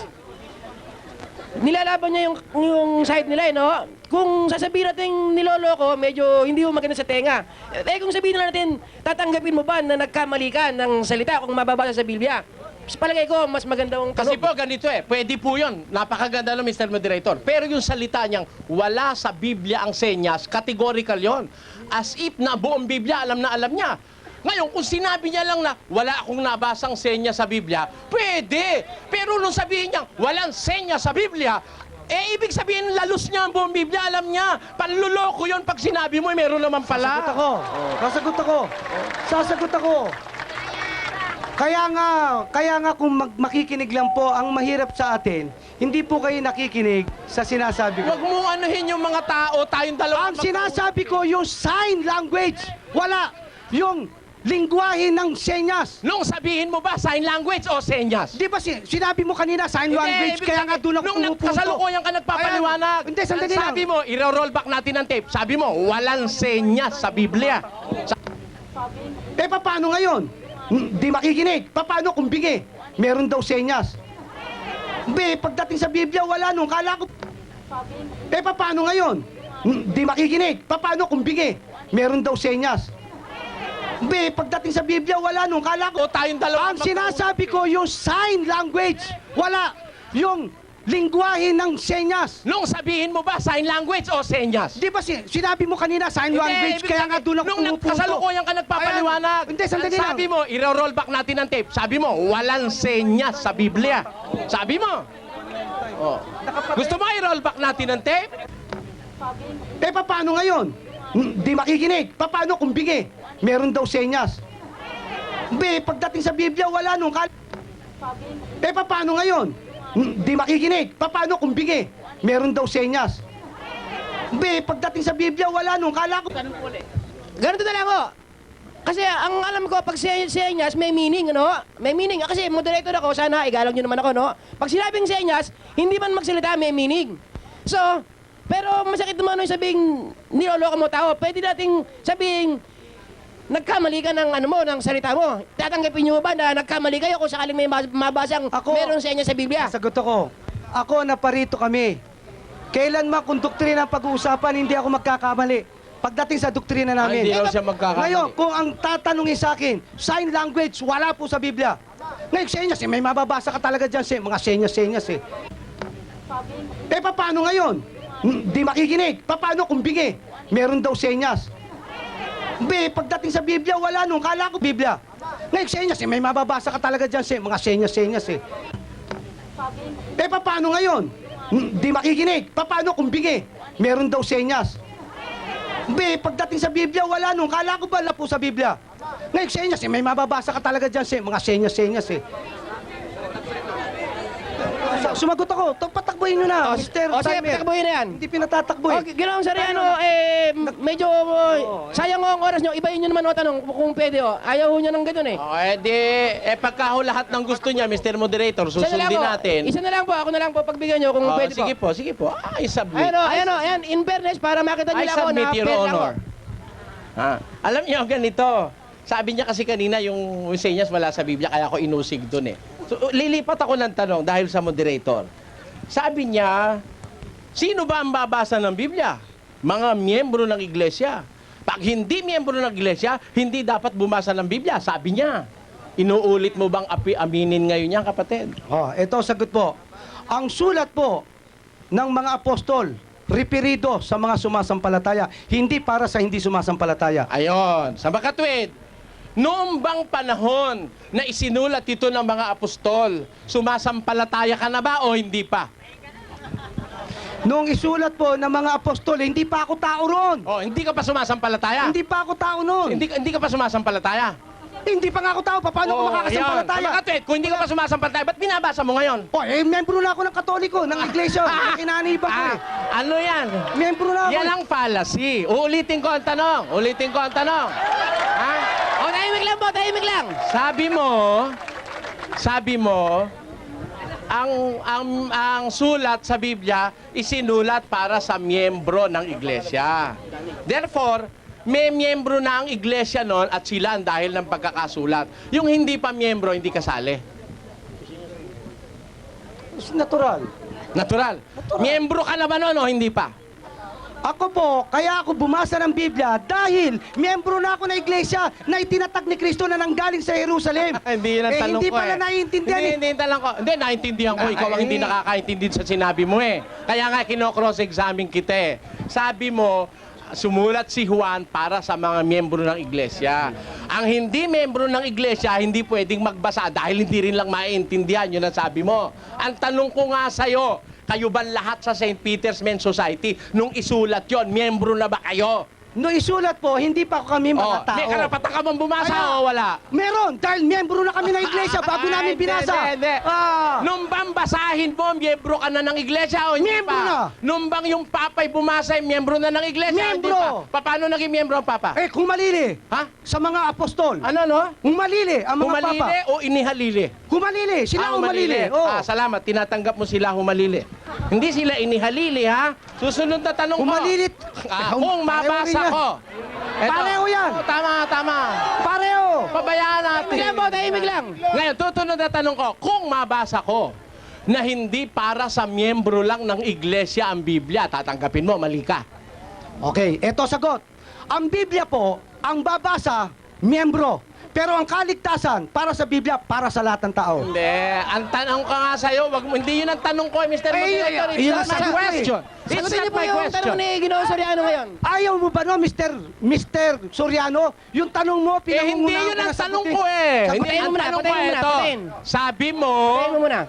Nilalaban niya yung side nila eh, no? Kung sasabihin natin niloloko, medyo hindi mo maganda sa tenga. Eh kung sabihin natin, tatanggapin mo ba na nagkamali ka ng salita kung mababasa sa Biblia? Sa palagay ko, mas magandang
Kasi
tanong.
po, ganito eh. Pwede po yun. Napakaganda ng Mr. Moderator. Pero yung salita niyang, wala sa Biblia ang senyas, categorical yon. As if na buong Biblia, alam na alam niya. Ngayon, kung sinabi niya lang na wala akong nabasang senya sa Biblia, pwede. Pero nung sabihin niya, walang senya sa Biblia, ibig sabihin, lalos niya ang buong Biblia, alam niya. Panluloko yun pag sinabi mo, meron naman pala.
Sasagot ako. Kaya nga kung makikinig lang po, ang mahirap sa atin, hindi po kayo nakikinig sa sinasabi ko.
Huwag mo anuhin yung mga tao, tayong dalawa.
Ang sinasabi ko, yung sign language, wala. Yung lingwahe ng senyas.
Nung sabihin mo ba, sign language o senyas?
Di ba sinabi mo kanina, sign language,
ibig
kaya nga doon ako
nung
pumupunto.
nagkasalukuyan ka nagpapaliwanag.
Ayan. Hindi, sandali lang.
Sabi mo, i-roll back natin ang tape. Sabi mo, walang senyas sa Biblia.
Paano ngayon? Di makikinig. Paano kung bingi? Meron daw senyas. Pagdating sa Biblia, wala nung kala ko. Paano ngayon? Di makikinig. Paano kung bingi? Meron daw senyas. Pagdating sa Biblia, wala nung kala ko.
O tayong dalawa.
Ang sinasabi ko, yung sign language, wala. Yung lingwahe ng senyas.
Nung sabihin mo ba, sign language o senyas?
Di ba sinabi mo kanina, sign language,
ibig
kaya nga doon ako
nung
pumupunto.
nagkasalukuyan ka nagpapaliwanag.
Ayan. Hindi, sandali lang.
Sabi mo, i-roll back natin ang tape. Sabi mo, walang senyas sa Biblia. Sabi mo. Oh. Gusto mo i-roll back natin ang tape?
Paano ngayon? Di makikinig. Paano kung bingi? Meron daw senyas. Pagdating sa Biblia, wala nung kala. Paano ngayon? Di makikinig. Paano kung bingi? Meron daw senyas. Pagdating sa Biblia, wala nung kala ko.
Ganito na lang ako. Kasi ang alam ko, pag senyas, may meaning, ano? May meaning. Kasi moderator ako, sana igalang nyo naman ako, no? Pag sinabing senyas, hindi man magsalita, may meaning. So, pero masakit naman yung sabing niloloko mo tao. Pwede nating sabing nagkamali ka ng ng salita mo. Tatanggapin niyo ba na nagkamali kayo kung sakaling may mabasang meron sa inyo sa Biblia?
Sagot ako. Ako, naparito kami. Kailan man kung doktrina ang pag-uusapan, hindi ako magkakamali. pagdating sa doktrina namin.
Hindi raw siya magkakamali.
Ngayon, kung ang tatanungin sa akin, sign language, wala po sa Biblia. Ngayon, senyas, may mababasa ka talaga dyan, mga senyas eh. Paano ngayon? Di makikinig. Paano kung bingi? Meron daw senyas. Pagdating sa Biblia, wala nung. Kala ko Biblia. Ngayon, senyas, may mababasa ka talaga dyan, mga senyas eh. Paano ngayon? Di makikinig. Paano kung bingi? Meron daw senyas. Pagdating sa Biblia, wala nung. Kala ko wala po sa Biblia. Ngayon, senyas, may mababasa ka talaga dyan, mga senyas eh. Sumagot ako. Patakbuhin nyo na, Mr.
Sige,
Timer.
patakbuhin na yan.
Hindi pinatatakbo eh.
Okay, Ginoong Soriano, medyo sayang ang oras nyo. Ibahin nyo naman o tanong kung pwede o. Ayaw nyo ng ganun eh.
Pagka ho lahat ng gusto niya, Mr. Moderator,
Isa na lang
susundin
po.
natin.
Isa na lang po. Ako na lang po pagbigyan nyo kung pwede po.
Sige po. I submit.
Ayan. In fairness, para makita nyo
I
lang ako na
submit, Your
fair lang
Honor.
ako.
Alam niyo, ganito. Sabi niya kasi kanina yung senyas wala sa Biblia, kaya ako inusig doon eh. So, lilipat ako ng tanong dahil sa moderator. Sabi niya, sino ba ang babasa ng Biblia? Mga miyembro ng iglesia. Pag hindi miyembro ng iglesia, hindi dapat bumasa ng Biblia. Sabi niya. Inuulit mo bang aminin ngayon yan, kapatid?
Ito sagot po. Ang sulat po ng mga apostol, referido sa mga sumasampalataya, hindi para sa hindi sumasampalataya.
Ayon, sa makatwid, noong bang panahon na isinulat ito ng mga apostol, sumasampalataya ka na ba o hindi pa?
Noong isulat po ng mga apostol, hindi pa ako tao ron.
O, hindi ka pa sumasampalataya?
Hindi pa ako tao nun.
Hindi ka pa sumasampalataya?
Hindi pa nga ako tao. Paano ko makakasampalataya?
Sa makatwid, kung hindi ka pa sumasampalataya, ba't binabasa mo ngayon?
Membro na ako ng Katoliko, ng iglesia. Kinaniba ko eh.
Ano yan?
Membro na ako.
Yan ang fallacy. Uulitin ko ang tanong. Ha?
Tahimik lang.
Sabi mo, ang sulat sa Biblia isinulat para sa miyembro ng iglesia. Therefore, may miyembro na ang iglesia noon at sila ang dahil ng pagkakasulat. Yung hindi pa miyembro, hindi kasali. Natural. Miyembro ka na ba noon o hindi pa?
Ako po, kaya ako bumasa ng Biblia dahil miyembro na ako ng iglesia na itinatag ni Kristo na nanggaling sa Jerusalem.
Hindi yun ang tanong
hindi
ko
pala naiintindihan eh.
Hindi yung tanong ko. Hindi, naiintindihan ko. Ikaw ang hindi nakakaintindi sa sinabi mo eh. Kaya nga, kino-cross-examine kita eh. Sabi mo, sumulat si Juan para sa mga miyembro ng iglesia. Ang hindi miyembro ng iglesia, hindi pwedeng magbasa dahil hindi rin lang maiintindihan. Yun ang sabi mo. Ang tanong ko nga sa'yo, kayo ba lahat sa St. Peter's Men's Society, nung isulat yon, miyembro na ba kayo?
Nung isulat po, hindi pa kami mga tao.
May karapatan ka bang bumasa
Kaya,
o wala?
Meron, dahil miyembro na kami ng iglesia bago namin binasa.
Hindi. Nung bang basahin mo, miyembro ka na ng iglesia o hindi
Miyembro
pa?
na.
Nung bang yung papay bumasa, miyembro na ng iglesia o hindi
Miyembro.
pa? Paano naging miyembro ang papa?
Kung malili,
Ha?
sa mga apostol.
Ano no?
Humalili ang mga
Humalili
papa.
o inihalili?
Humalili, sila humalili.
Salamat. Tinatanggap mo sila humalili. Hindi sila inihalili, ha? Susunod na tanong
Humalilit.
ko. Kung mabasa ko. Eto.
Pareho yan.
Tama.
Pareho.
Pabayaan natin.
Tahimik lang.
Ngayon, tutunod na tanong ko. Kung mabasa ko na hindi para sa miyembro lang ng iglesia ang Biblia, tatanggapin mo, mali ka.
Okay, eto sagot. Ang Biblia po, ang babasa, miyembro. Pero ang kaligtasan, para sa Biblia, para sa lahat ng tao.
Hindi. Ang tanong ka nga sa'yo, hindi yun ang tanong ko, Mr. Moderator. It's
yun
not
ang
my
sagot ko eh.
question. It's
Sagutin
not
niyo po
my
yung tanong
question.
ni Ginoong Soriano ngayon.
Ayaw mo ba no, Mr. Soriano? Yung tanong mo,
Hindi
pinangungunahan
yun
ko
ang
na
tanong
sagutin.
ko eh.
Patayin
Hindi,
mo
ang
muna,
tanong ko
patayin mo muna,
ito.
patayin.
Sabi mo,
Patayin mo muna.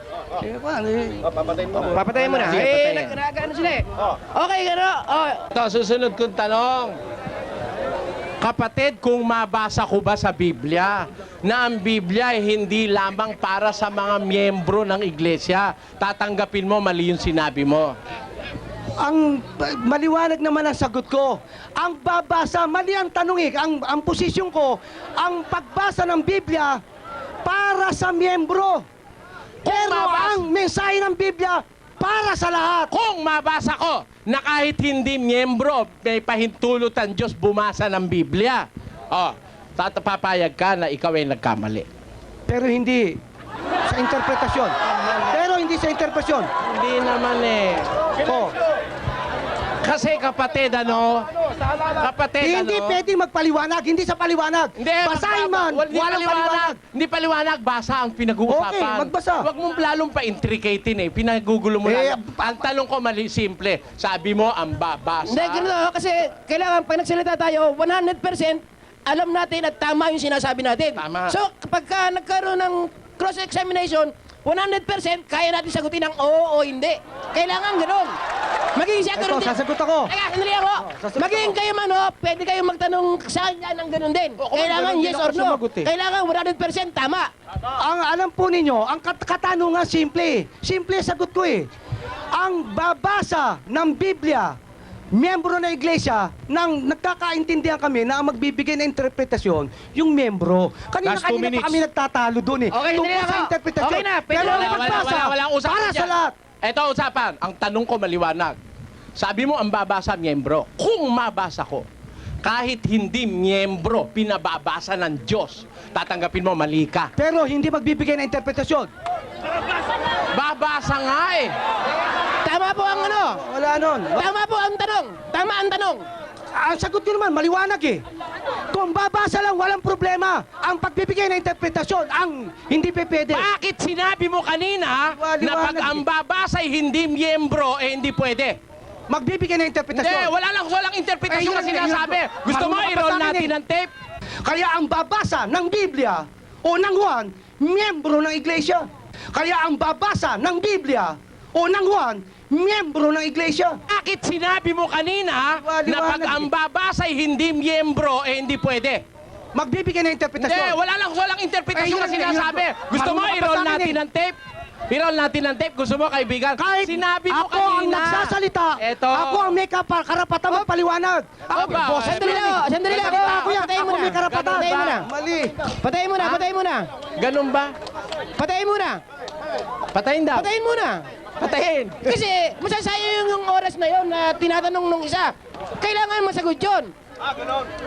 Papatayin mo na.
Patayin.
Nag-ano sila eh. Okay, gano'n.
ito, susunod kong tanong. Kapatid, kung mabasa ko ba sa Biblia na ang Biblia ay hindi lamang para sa mga miyembro ng iglesia, tatanggapin mo, mali yung sinabi mo.
Ang maliwanag naman ang sagot ko. Ang babasa, mali ang tanong eh. Ang posisyon ko, ang pagbasa ng Biblia para sa miyembro. Pero ang mensahe ng Biblia para sa lahat.
Kung mabasa ko na kahit hindi miyembro, may pahintulot ang Diyos bumasa ng Biblia, papayag ka na ikaw ay nagkamali.
Pero hindi sa interpretasyon. Pero hindi sa interpretasyon.
Hindi naman eh.
Oh.
Kasi kapatid, ano? Kapatid,
Hindi
ano?
pwedeng magpaliwanag, hindi sa paliwanag.
Hindi,
Basahin man,
hindi
walang paliwanag.
Hindi paliwanag, basa ang pinag-uusapan.
Okay, magbasa.
Huwag mong lalong pa-intricatein eh. Pinagugulo mo lang.
Eh,
Ang tanong ko mali, simple. Sabi mo, ang babasa.
Hindi, ganito, kasi kailangan pag nagsalita tayo, 100% alam natin at tama yung sinasabi natin.
Tama.
So, kapag ka nagkaroon ng cross-examination, 100% kaya natin sagutin ng oo o hindi. Kailangan ganun. Maging siya ganun
Ito,
din.
sasagot ako.
Teka, sandali ako.
sasagot
Maging
ako.
kayo man, pwede kayong magtanong sa kanya ng ganun din.
Oo,
Kailangan
ganun
yes
din
or
ako
no.
sumagot eh.
Kailangan 100% tama.
Ang alam po ninyo, ang katanungan simple. Simple sagot ko eh. Ang babasa ng Biblia, miyembro ng iglesia, nang nagkakaintindihan kami na ang magbibigay ng interpretasyon, yung miyembro.
Last 2
Kanina
minutes.
pa kami nagtatalo doon eh.
Okay,
Tungkol
hindi
sa
ako.
interpretasyon.
Okay na, pwede
Pero
na.
ang pagbasa,
walang usapan
para
dyan.
sa lahat.
Ito usapan. Ang tanong ko maliwanag. Sabi mo, ang babasa miyembro. Kung mabasa ko, kahit hindi miyembro, pinababasa ng Diyos, tatanggapin mo, mali ka.
Pero hindi magbibigay ng interpretasyon.
Babasa nga eh.
Tama po ang ano.
Wala nun.
Tama po ang tanong. Tama ang tanong.
Ang sagot ko naman, maliwanag eh. Kung babasa lang, walang problema. Ang pagbibigay ng interpretasyon, ang hindi pwede.
Bakit sinabi mo kanina na pag ang babasa'y hindi miyembro, eh hindi pwede?
Magbibigay ng
Hindi,
interpretasyon.
walang interpretasyon
Eh,
na
yun,
sinasabi.
yun.
Gusto mo,
Marunong ka
i-roll
sa akin
natin
eh.
ang tape?
Kaya ang babasa ng Biblia o ng Juan, miyembro ng iglesia. Kaya ang babasa ng Biblia o ng Juan, miyembro ng iglesia.
Bakit sinabi mo kanina na pag ang babasa'y hindi miyembro, eh hindi pwede?
Magbibigay ng
Hindi,
interpretasyon.
walang interpretasyon
Eh,
na
yun,
sinasabi.
yun.
Gusto mo,
Marunong ka
i-roll
sa akin
natin
eh.
ang tape? I-roll natin ang tape. Gusto mo, kaibigan?
Kahit
Sinabi mo
ako ang
kanina.
nagsasalita,
Eto.
ako ang may karapatan magpaliwanag. Ako,
Aba,
boss,
Sandali lang, sandali lang.
Nagsalita ako yan,
Patayin
ako
mo na.
may karapatan.
Patayin mo na.
Mali.
Patayin mo na, patayin mo na.
Ganun ba?
Patayin mo na.
Patayin daw.
Patayin mo na.
Patayin.
Kasi masasayang yung oras na yon na tinatanong nung isa. Kailangan masagot yun.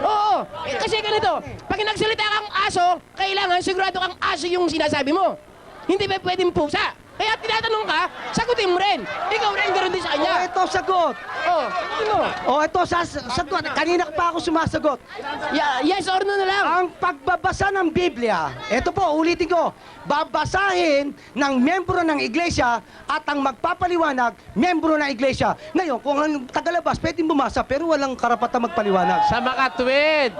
Oo. Kasi ganito, pag nagsalita kang aso, kailangan sigurado kang aso yung sinasabi mo. Hindi ba pwedeng pusa? Kaya tinatanong ka, sagutin mo rin. Ikaw rin ganoon din sa
O,
kanya.
ito sagot.
Oo. Sagutin mo.
O, ito sagot. Kanina pa ako sumasagot.
Yes or no na lang.
Ang pagbabasa ng Biblia, ito po, ulitin ko, babasahin ng miyembro ng iglesia at ang magpapaliwanag, miyembro ng iglesia. Ngayon, kung ang tagalabas, pwedeng bumasa pero walang karapatan magpaliwanag.
Sa makatwid,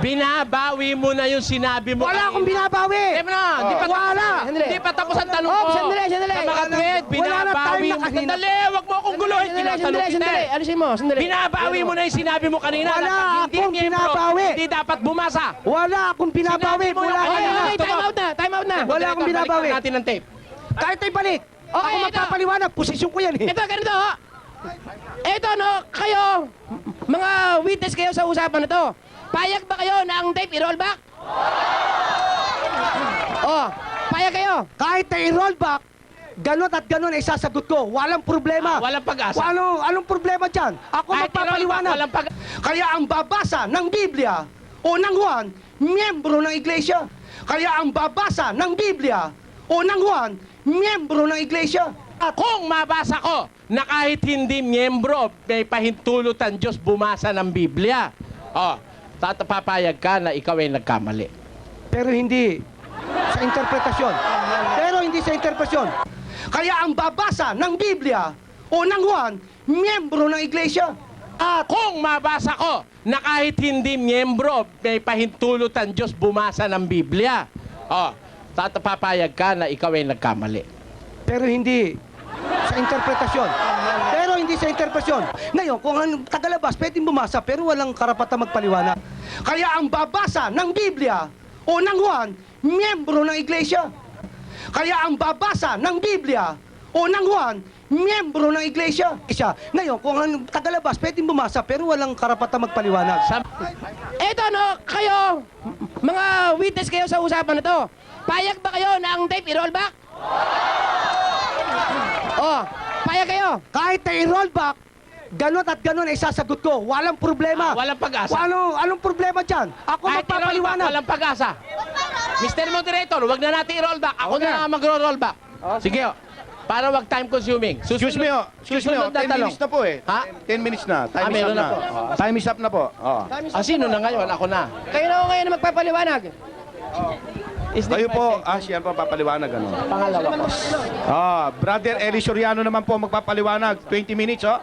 binabawi mo na yung sinabi mo.
Wala akong binabawi!
Di ba na? Di pa,
Wala!
Di pa tapos ang tanong ko.
Sandali.
Sa makatwid,
Wala na
binabawi
time
mo.
na kanina.
Sandali, wag mo akong guluhin. Tinatanong kita
Sandali.
eh.
Alisin mo, sandali.
Binabawi mo na yung sinabi mo kanina.
Wala
na pag hindi
akong
miyembro,
binabawi.
Hindi dapat bumasa.
Wala akong binabawi
Sinabi mo
mula
yung
Okay,
kanina.
okay, time out na, time out na.
Wala akong
Balikan
binabawi.
natin ang tape.
Kahit ay balik.
Okay,
Ako
ito.
magpapaliwanag, posisyon ko yan eh.
Ito, ganito ho. Ito, no, kayo, mga witness kayo sa usapan na to. Payag ba kayo na ang tape i-roll back? Oh, payag kayo.
Kahit na i-roll back, ganun at ganun ay sasagot ko. Walang problema.
Walang pag-asa.
Anong problema dyan? Ako
Kahit
magpapaliwanag.
walang pag-
Kaya ang babasa ng Biblia o ng Juan, miyembro ng iglesia. Kaya ang babasa ng Biblia o ng Juan, miyembro ng iglesia. At
Kung mabasa ko na kahit hindi miyembro, may pahintulot ang Diyos bumasa ng Biblia. Oh, papayag ka na ikaw ay nagkamali.
pero hindi sa interpretasyon. Pero hindi sa interpretasyon. Kaya ang babasa ng Biblia o ng Juan, miyembro ng iglesia. At
Kung mabasa ko na kahit hindi miyembro, may pahintulot ang Diyos bumasa ng Biblia. Oh, papayag ka na ikaw ay nagkamali.
pero hindi sa interpretasyon. Pero hindi sa interpretasyon. Ngayon, kung ang tagalabas, pwedeng bumasa pero walang karapatan magpaliwanag. Kaya ang babasa ng Biblia o ng Juan, miyembro ng iglesia. Kaya ang babasa ng Biblia o ng Juan, miyembro ng iglesia. Ngayon, kung ang tagalabas, pwedeng bumasa pero walang karapatan magpaliwanag.
Ito, no, kayo, mga witness kayo sa usapan na to. Payag ba kayo na ang tape i-roll back? Oh, payag kayo.
Kahit na i-roll back, ganun at ganun ay sasagot ko. Walang problema.
Walang pag-asa.
Anong problema dyan? Ako
Kahit i-roll back,
magpapaliwanag.
walang pag-asa. Mr. Moderator, wag na natin i-roll back. Ako
Okay.
na mag-roll back. Sige, oh. Para wag time consuming.
Excuse me, oh. Excuse me, oh.
Susunod na
10
tanong.
minutes na po eh.
Ha?
10 minutes na. Time is up
meron
na.
na po.
Time is up na po. Oh.
Sino na ngayon? Ako na.
Kayo na ako ngayon na magpapaliwanag.
Is this
Kayo
my
po,
thing?
siya pa papaliwanag ano.
Pangalawa po.
Brother Eli Soriano naman po magpapaliwanag. 20 minutes, oh.